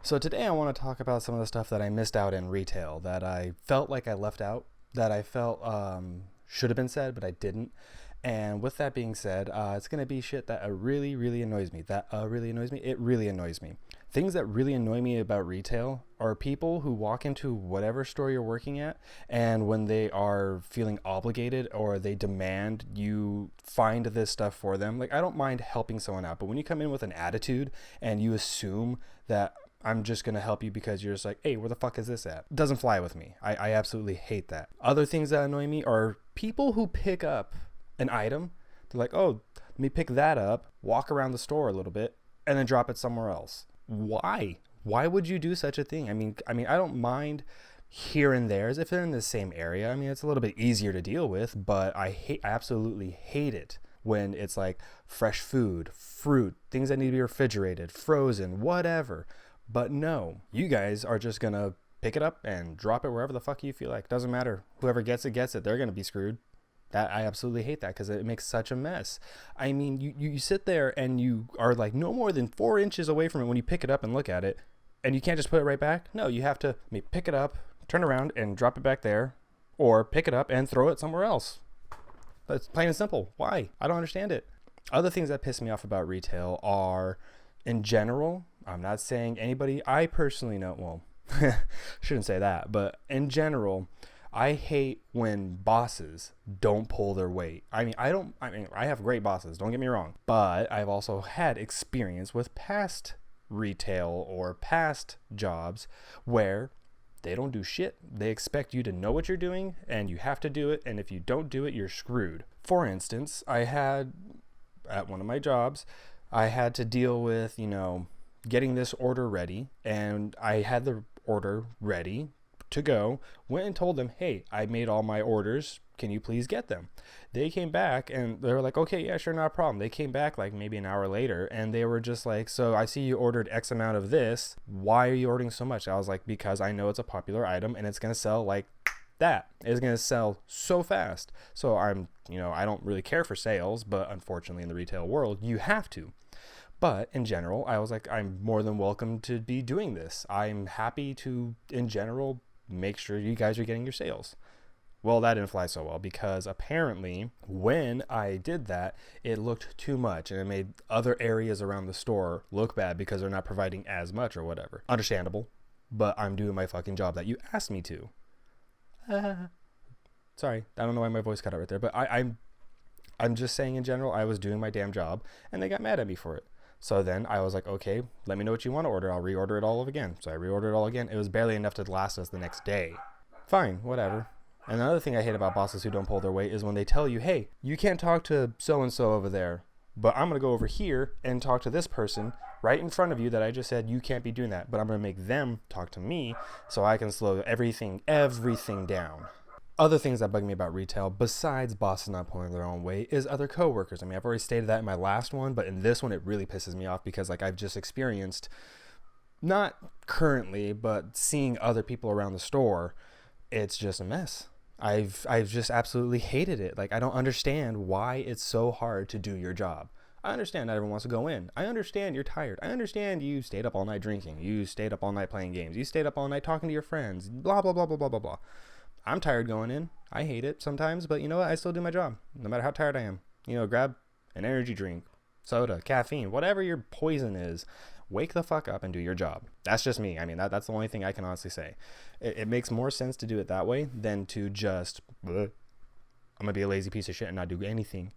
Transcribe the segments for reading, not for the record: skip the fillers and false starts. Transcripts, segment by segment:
So today I want to talk about some of the stuff that I missed out in retail, that I felt like I left out, that I felt should have been said, but I didn't. And with that being said, it's going to be shit that really, really annoys me. That really annoys me. It really annoys me. Things that really annoy me about retail are people who walk into whatever store you're working at, and when they are feeling obligated or they demand you find this stuff for them. Like, I don't mind helping someone out, but when you come in with an attitude and you assume that I'm just going to help you because you're just like, hey, where the fuck is this at? Doesn't fly with me. I absolutely hate that. Other things that annoy me are people who pick up an item. They're like, oh, let me pick that up, walk around the store a little bit, and then drop it somewhere else. Why? Why would you do such a thing? I mean, I don't mind here and there if they're in the same area. I mean, it's a little bit easier to deal with, but I absolutely hate it when it's like fresh food, fruit, things that need to be refrigerated, frozen, whatever. But no, you guys are just gonna pick it up and drop it wherever the fuck you feel like. Doesn't matter. Whoever gets it, gets it. They're gonna be screwed. That I absolutely hate that because it makes such a mess. I mean, you sit there and you are like no more than 4 inches away from it when you pick it up and look at it, and you can't just put it right back. No, you have to pick it up, turn around, and drop it back there, or pick it up and throw it somewhere else. That's plain and simple. Why? I don't understand it. Other things that piss me off about retail are, in general, I'm not saying anybody, I personally know, well, shouldn't say that, but in general, I hate when bosses don't pull their weight. I have great bosses, don't get me wrong, but I've also had experience with past retail or past jobs where they don't do shit. They expect you to know what you're doing and you have to do it, and if you don't do it, you're screwed. For instance, I had, at one of my jobs, I had to deal with, getting this order ready, and I had the order ready to go, went and told them, hey, I made all my orders, can you please get them? They came back and they were like, okay, yeah, sure, not a problem. They came back like maybe an hour later and they were just like, so I see you ordered X amount of this, why are you ordering so much? I was like, because I know it's a popular item and it's going to sell like that. It's going to sell so fast. So I don't really care for sales, but unfortunately in the retail world, you have to. But in general, I was like, I'm more than welcome to be doing this. I'm happy to, in general, make sure you guys are getting your sales. Well, that didn't fly so well because apparently when I did that, it looked too much and it made other areas around the store look bad because they're not providing as much or whatever. Understandable, but I'm doing my fucking job that you asked me to. Sorry, I don't know why my voice cut out right there, but I'm just saying in general, I was doing my damn job and they got mad at me for it. So then I was like, okay, let me know what you want to order. I'll reorder it all over again. So I reordered it all again. It was barely enough to last us the next day. Fine, whatever. And another thing I hate about bosses who don't pull their weight is when they tell you, hey, you can't talk to so-and-so over there, but I'm going to go over here and talk to this person right in front of you that I just said you can't be doing that. But I'm going to make them talk to me so I can slow everything down. Other things that bug me about retail, besides bosses not pulling their own weight, is other coworkers. I mean, I've already stated that in my last one, but in this one, it really pisses me off because I've just experienced, not currently, but seeing other people around the store, it's just a mess. I've just absolutely hated it. Like, I don't understand why it's so hard to do your job. I understand not everyone wants to go in. I understand you're tired. I understand you stayed up all night drinking. You stayed up all night playing games. You stayed up all night talking to your friends. Blah, blah, blah, blah, blah, blah, blah. I'm tired going in. I hate it sometimes, but you know what? I still do my job, no matter how tired I am. Grab an energy drink, soda, caffeine, whatever your poison is. Wake the fuck up and do your job. That's just me. I mean, that's the only thing I can honestly say. It makes more sense to do it that way than to just, I'm going to be a lazy piece of shit and not do anything.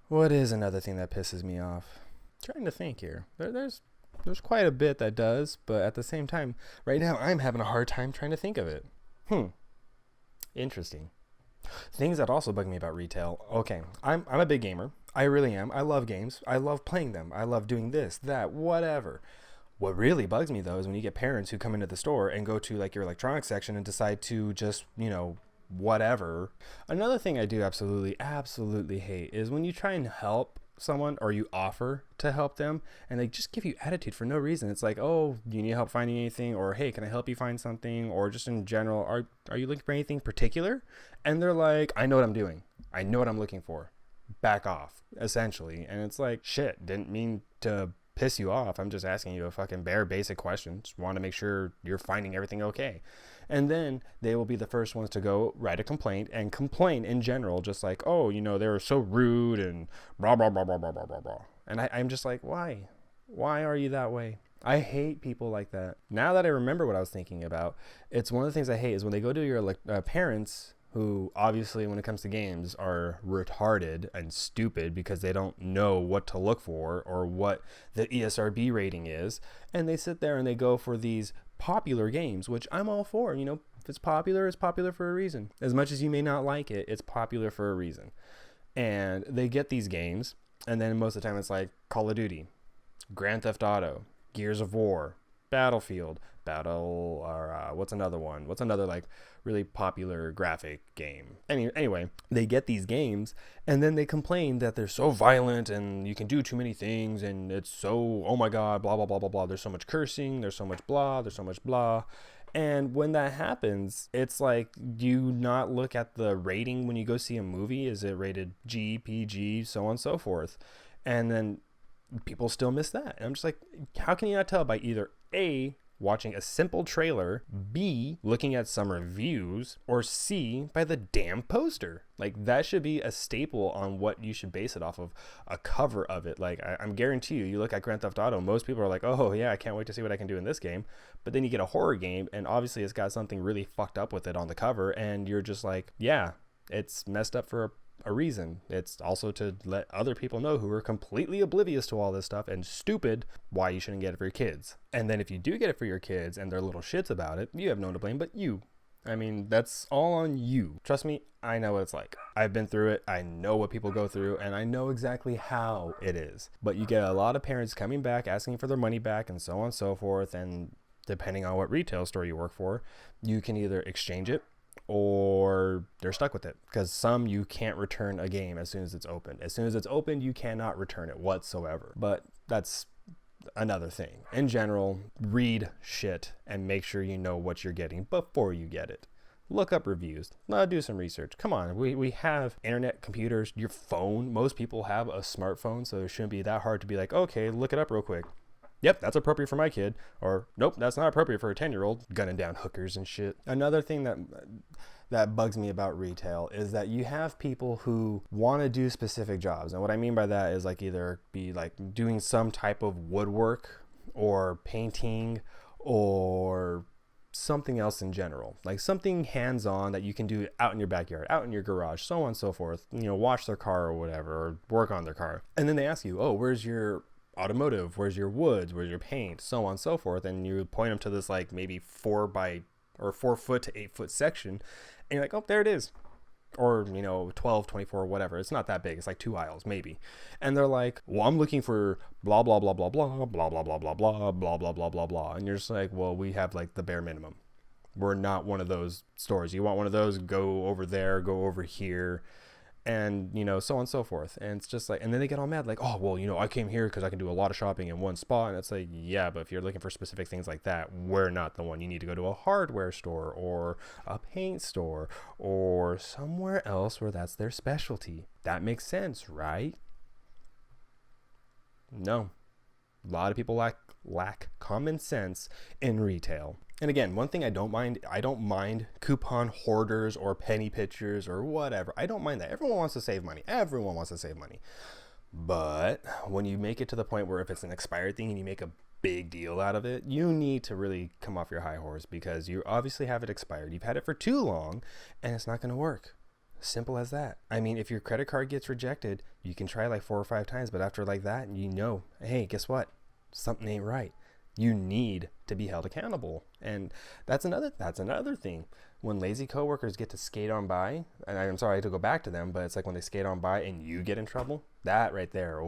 What is another thing that pisses me off? I'm trying to think here. There's quite a bit that does, but at the same time, right now I'm having a hard time trying to think of it. Interesting. Things that also bug me about retail. Okay, I'm a big gamer. I really am. I love games. I love playing them. I love doing this, that, whatever. What really bugs me though is when you get parents who come into the store and go to like your electronics section and decide to just, whatever. Another thing I do absolutely hate is when you try and help someone or you offer to help them and they just give you attitude for no reason. It's like, oh, do you need help finding anything? Or hey, can I help you find something? Or just in general, are you looking for anything particular? And they're like, I know what I'm doing. I know what I'm looking for. Back off, essentially. And it's like, shit, didn't mean to piss you off. I'm just asking you a fucking bare basic question. Just want to make sure you're finding everything okay. And then they will be the first ones to go write a complaint and complain in general, just like, oh, you know, they were so rude and blah, blah, blah, blah, blah, blah, blah, blah. And I'm just like, why? Why are you that way? I hate people like that. Now that I remember what I was thinking about, it's one of the things I hate is when they go to your parents who obviously when it comes to games are retarded and stupid because they don't know what to look for or what the ESRB rating is. And they sit there and they go for these popular games, which I'm all for. You know, if it's popular for a reason. As much as you may not like it, it's popular for a reason. And they get these games, and then most of the time it's like Call of Duty, Grand Theft Auto, Gears of War, Battlefield, what's another one? What's another like really popular graphic game? Anyway, they get these games and then they complain that they're so violent and you can do too many things and it's so, oh my God, blah, blah, blah, blah, blah. There's so much cursing, there's so much blah, there's so much blah. And when that happens, it's like, do you not look at the rating when you go see a movie? Is it rated G, PG, so on and so forth? And then people still miss that. And I'm just like, how can you not tell by either A, watching a simple trailer, B, looking at some reviews, or C, by the damn poster? Like, that should be a staple on what you should base it off of, a cover of it. Like, I'm guarantee you look at Grand Theft Auto, most people are like, oh yeah, I can't wait to see what I can do in this game. But then you get a horror game, and obviously it's got something really fucked up with it on the cover, and you're just like, yeah, it's messed up for a reason. It's also to let other people know who are completely oblivious to all this stuff and stupid why you shouldn't get it for your kids. And then if you do get it for your kids and they're little shits about it, you have no one to blame but you. I mean, that's all on you. Trust me, I know what it's like. I've been through it. I know what people go through, and I know exactly how it is. But you get a lot of parents coming back asking for their money back and so on and so forth. And depending on what retail store you work for, you can either exchange it or they're stuck with it, because some you can't return a game as soon as it's opened. As soon as it's opened, you cannot return it whatsoever. But that's another thing. In general, read shit and make sure you know what you're getting before you get it. Look up reviews. Do some research. Come on, we have internet, computers, your phone. Most people have a smartphone, so it shouldn't be that hard to be like, okay, look it up real quick. Yep, that's appropriate for my kid. Or, nope, that's not appropriate for a 10-year-old. Gunning down hookers and shit. Another thing that bugs me about retail is that you have people who want to do specific jobs. And what I mean by that is like either be like doing some type of woodwork or painting or something else in general. Like something hands-on that you can do out in your backyard, out in your garage, so on and so forth. You know, wash their car or whatever, or work on their car. And then they ask you, oh, where's your automotive, where's your woods, where's your paint, so on and so forth, and you point them to this like maybe 4 foot to 8 foot section, and you're like, oh, there it is. Or, you know, 12, 24, whatever. It's not that big. It's like 2 aisles maybe. And they're like, well, I'm looking for blah blah blah blah blah blah blah blah blah blah blah blah blah blah blah. And you're just like, well, we have like the bare minimum. We're not one of those stores. You want one of those, go over there, go over here, and, you know, so on and so forth. And it's just like, and then they get all mad like, oh, well, you know, I came here because I can do a lot of shopping in one spot. And it's like, yeah, but if you're looking for specific things like that, we're not the one. You need to go to a hardware store or a paint store or somewhere else where that's their specialty. That makes sense, right? No. A lot of people lack common sense in retail. And again, one thing I don't mind coupon hoarders or penny pitchers or whatever. I don't mind that. Everyone wants to save money. But when you make it to the point where if it's an expired thing and you make a big deal out of it, you need to really come off your high horse, because you obviously have it expired. You've had it for too long and it's not going to work. Simple as that. I mean, if your credit card gets rejected, you can try like 4 or 5 times, but after like that, you know, hey, guess what? Something ain't right. You need to be held accountable. And that's another thing. When lazy coworkers get to skate on by, and I'm sorry to go back to them, but it's like when they skate on by and you get in trouble, that right there,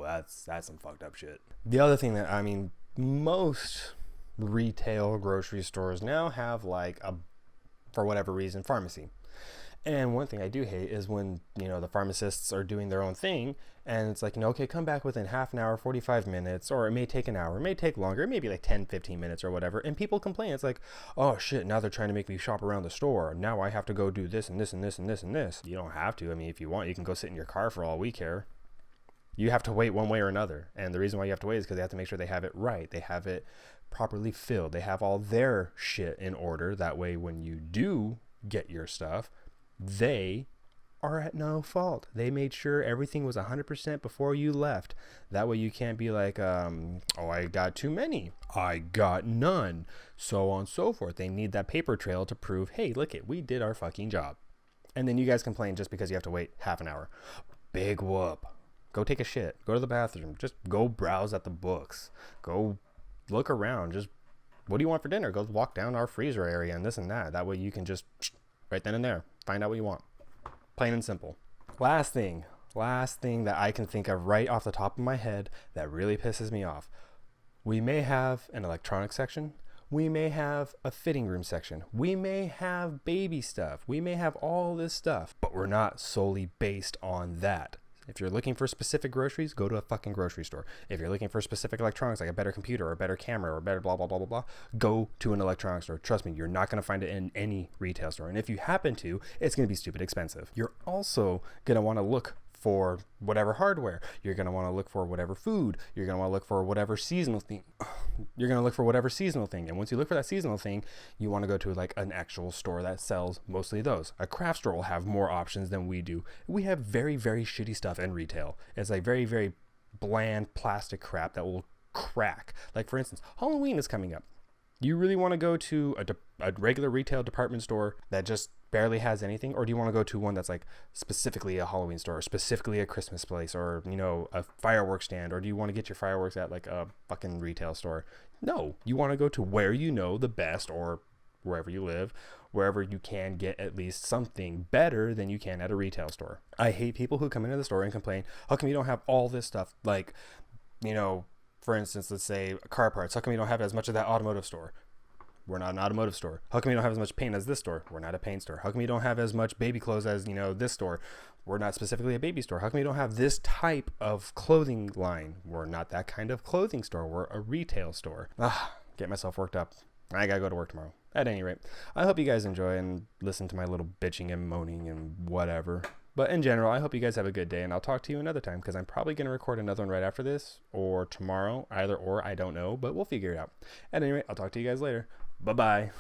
that's some fucked up shit. The other thing that, I mean, most retail grocery stores now have like for whatever reason, pharmacy. And one thing I do hate is when, you know, the pharmacists are doing their own thing and it's like, you know, okay, come back within half an hour, 45 minutes, or it may take an hour, it may take longer, it may be like 10, 15 minutes or whatever. And people complain. It's like, oh shit, now they're trying to make me shop around the store. Now I have to go do this and this and this and this and this. You don't have to. I mean, if you want, you can go sit in your car for all we care. You have to wait one way or another. And the reason why you have to wait is because they have to make sure they have it right. They have it properly filled. They have all their shit in order. That way, when you do get your stuff, they are at no fault. They made sure everything was 100% before you left. That way you can't be like, oh, I got too many. I got none. So on and so forth. They need that paper trail to prove, hey, look it, we did our fucking job. And then you guys complain just because you have to wait half an hour. Big whoop. Go take a shit. Go to the bathroom. Just go browse at the books. Go look around. Just, what do you want for dinner? Go walk down our freezer area and this and that. That way you can just, right then and there, find out what you want. Plain and simple. Last thing that I can think of right off the top of my head that really pisses me off. We may have an electronics section. We may have a fitting room section. We may have baby stuff. We may have all this stuff, but we're not solely based on that. If you're looking for specific groceries, go to a fucking grocery store. If you're looking for specific electronics, like a better computer or a better camera or a better blah, blah, blah, blah, blah, go to an electronics store. Trust me, you're not going to find it in any retail store. And if you happen to, it's going to be stupid expensive. You're also going to want to look for whatever hardware. You're going to want to look for whatever food. You're going to want to look for whatever seasonal thing. You're going to look for whatever seasonal thing. And once you look for that seasonal thing, you want to go to like an actual store that sells mostly those. A craft store will have more options than we do. We have very, very shitty stuff in retail. It's like very, very bland plastic crap that will crack. Like for instance, Halloween is coming up. You really want to go to a regular retail department store that just barely has anything, or do you want to go to one that's like specifically a Halloween store, or specifically a Christmas place, or a fireworks stand, or do you want to get your fireworks at like a fucking retail store? No, you want to go to where you know the best, or wherever you live, wherever you can get at least something better than you can at a retail store. I hate people who come into the store and complain, how come you don't have all this stuff? Like, for instance, let's say car parts. How come you don't have as much of that automotive store? We're not an automotive store. How come you don't have as much paint as this store? We're not a paint store. How come you don't have as much baby clothes as, this store? We're not specifically a baby store. How come you don't have this type of clothing line? We're not that kind of clothing store. We're a retail store. Get myself worked up. I gotta go to work tomorrow. At any rate, I hope you guys enjoy and listen to my little bitching and moaning and whatever. But in general, I hope you guys have a good day, and I'll talk to you another time because I'm probably going to record another one right after this or tomorrow, either or, I don't know, but we'll figure it out. At any rate, I'll talk to you guys later. Bye-bye.